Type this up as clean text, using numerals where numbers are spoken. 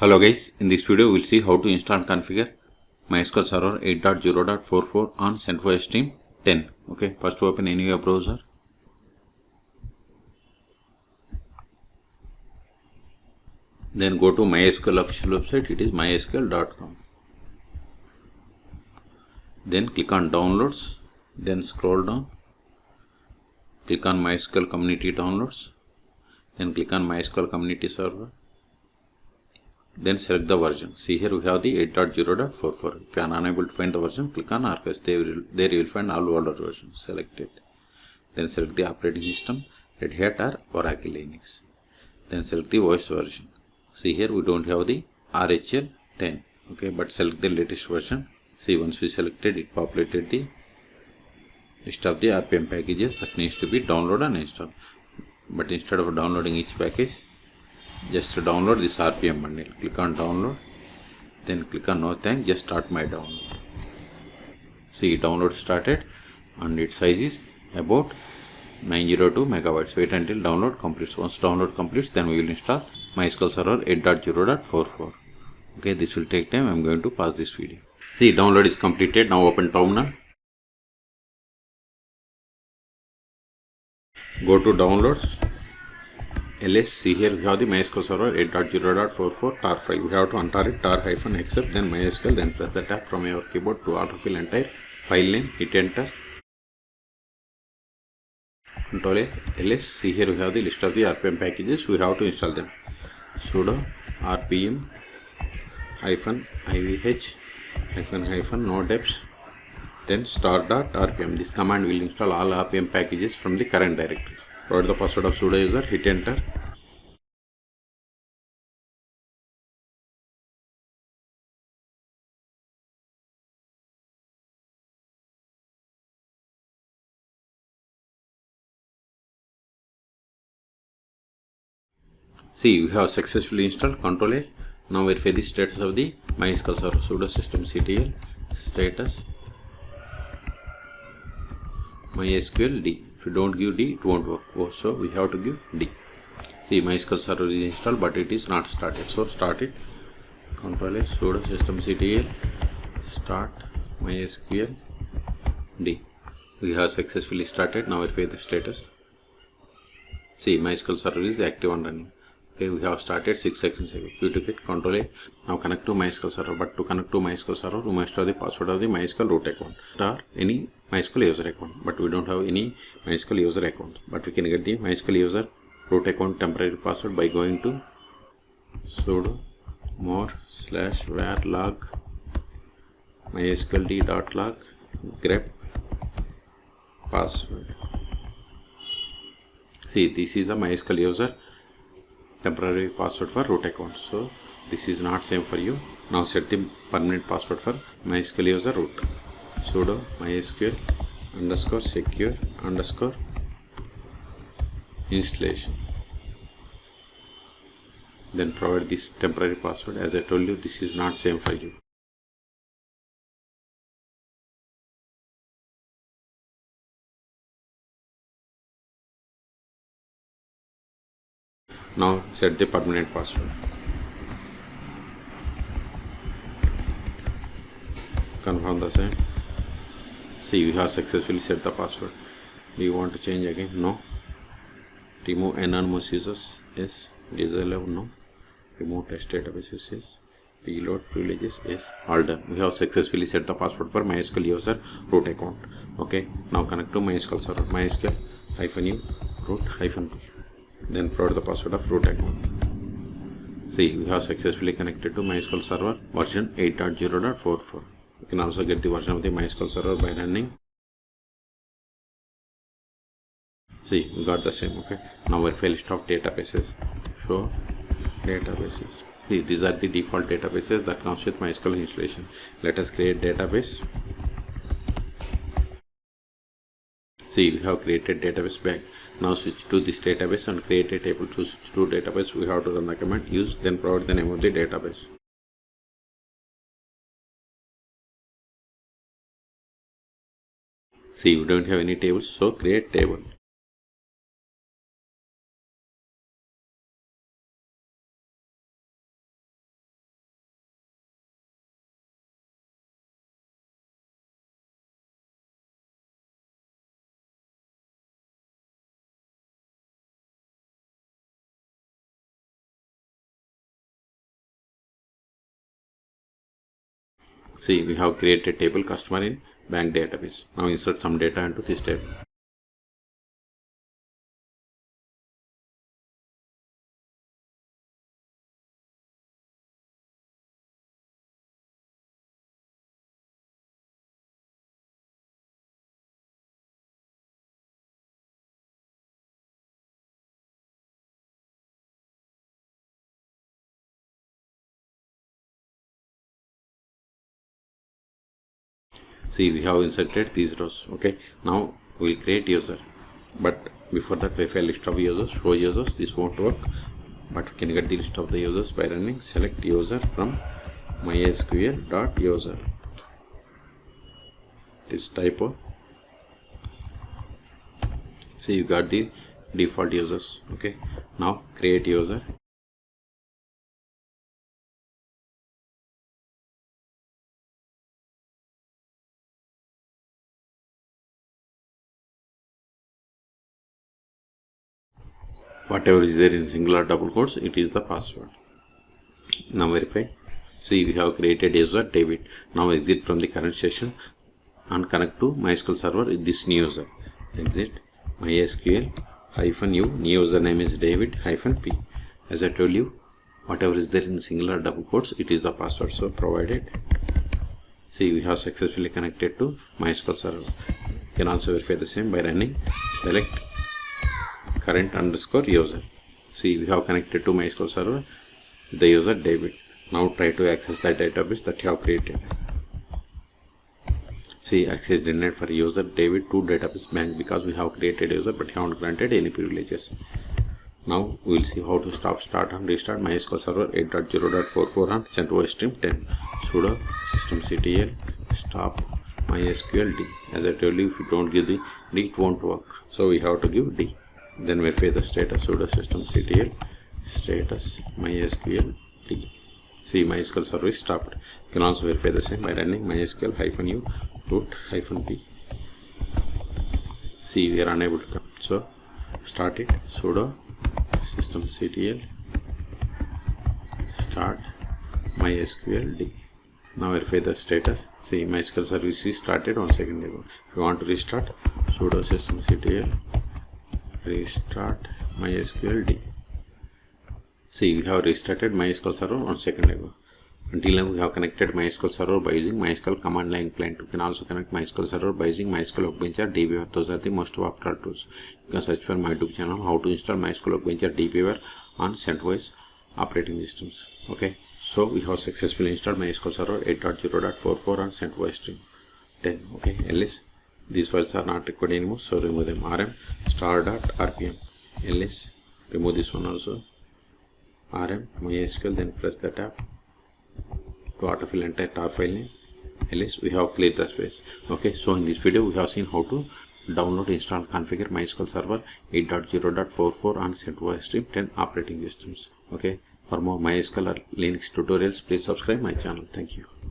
Hello guys, in this video we will see how to install and configure MySQL Server 8.0.44 on CentOS Stream 10. Okay, first open any web browser. Then go to MySQL official website, it is mysql.com. Then click on downloads, then scroll down, click on MySQL community downloads, then click on MySQL community server. Then select the version. See here we have the 8.0.44. If you are unable to find the version, click on archives. There you will find all older versions. Select it. Then select the operating system, Red Hat or Oracle Linux. Then select the OS version. See here we don't have the RHL 10. Okay, but select the latest version. See, once we selected it, populated the list of the RPM packages that needs to be downloaded and installed. But instead of downloading each package, just to download this RPM bundle. Click on download, then click on no thanks, just start my download. See, download started and its size is about 902 megabytes. Wait until download completes. Once download completes, then we will install MySQL Server 8.0.44. Okay, this will take time. I am going to pause this video. See, download is completed. Now open terminal. Go to downloads. ls, see here we have the MySQL Server 8.0.44 tar file. We have to untar it, tar-accept, then MySQL, then press the tab from your keyboard to autofill entire file name, hit enter. Control A, ls, see here we have the list of the RPM packages, we have to install them. Sudo rpm -ivh no deps, then star.rpm. This command will install all RPM packages from the current directory. Provide the password of sudo user, hit enter. See, we have successfully installed. Control A. Now verify the status of the MySQL Server. Sudo systemctl status MySQL D. If you don't give D, it won't work. Oh, so we have to give D. See, MySQL Server is installed, but it is not started. So start it. Control A, sudo systemctl start MySQL D. We have successfully started. Now verify the status. See, MySQL Server is active and running. Okay, we have started 6 seconds ago. You took it. Control A. Now connect to MySQL Server. But to connect to MySQL Server, we must have the password of the MySQL root account or any MySQL user account. But we don't have any MySQL user accounts. But we can get the MySQL user root account temporary password by going to sudo more/var log mysqld.log grep password. See, this is the MySQL user temporary password for root account. So this is not same for you. Now set the permanent password for MySQL user root. Sudo MySQL _secure installation. Then provide this temporary password. As I told you, this is not same for you. Now set the permanent password. Confirm the same. See, we have successfully set the password. Do you want to change again? No. Remove anonymous users? Yes. Disallow? No. Remove test databases? Yes. Reload privileges? Yes. All done. We have successfully set the password for MySQL user root account. Okay. Now connect to MySQL Server. MySQL -u root -p. Then provide the password of root account. See, we have successfully connected to MySQL Server version 8.0.44. You can also get the version of the MySQL Server by running. See, we got the same. Okay. Now verify list of databases. Show databases. See, these are the default databases that comes with MySQL installation. Let us create database. See, we have created database bank. Now switch to this database and create a table. To switch to database, we have to run the command use, then provide the name of the database. See, we don't have any tables, so create table. See, we have created table customer in bank database. Now insert some data into this table. See, we have inserted these rows. Okay, now we will create user, but before that verify list of users, show users. This won't work, but we can get the list of the users by running select user from MySQL.user. This typo. See, you got the default users. Okay, now create user. Whatever is there in singular double quotes, it is the password. Now verify. See, we have created user David. Now exit from the current session and connect to MySQL server with this new user. Exit MySQL -u, new username is David -p. As I told you, whatever is there in singular double quotes, it is the password. So provided. See, we have successfully connected to MySQL server. You can also verify the same by running select current underscore user. See, we have connected to MySQL server the user David. Now try to access the database that you have created. See, access denied for user David to database bank because we have created user but haven't granted any privileges. Now we will see how to stop, start and restart MySQL server 8.0.44 on CentOS stream 10. Sudo systemctl stop MySQL d. As I told you, if you don't give the d, it won't work. So we have to give d. Then verify the status. Sudo systemctl status MySQL d. See, MySQL server is stopped. You can also verify the same by running MySQL -u root -p. See, we are unable to come. So start it. Sudo systemctl start MySQL d. Now verify the status. See, MySQL service is started 1 second ago. If you want to restart, sudo systemctl restart MySQL d. See, we have restarted MySQL server 1 second ago. Until now, we have connected MySQL server by using MySQL command line client. You can also connect MySQL server by using MySQL Workbench or dbeaver. Those are the most popular tools. You can search for my YouTube channel how to install MySQL Workbench or dbeaver on CentOS operating systems. Okay, so we have successfully installed MySQL server 8.0.44 on CentOS stream 10. Okay, ls these files are not required anymore, so remove them. rm star.rpm ls remove this one also. rm MySQL, then press the tab to autofill entire tar file name. ls we have cleared the space. Okay, so in this video we have seen how to download, install, configure MySQL server 8.0.44 on CentOS stream 10 operating systems. Okay, for more MySQL or Linux tutorials, please subscribe my channel. Thank you.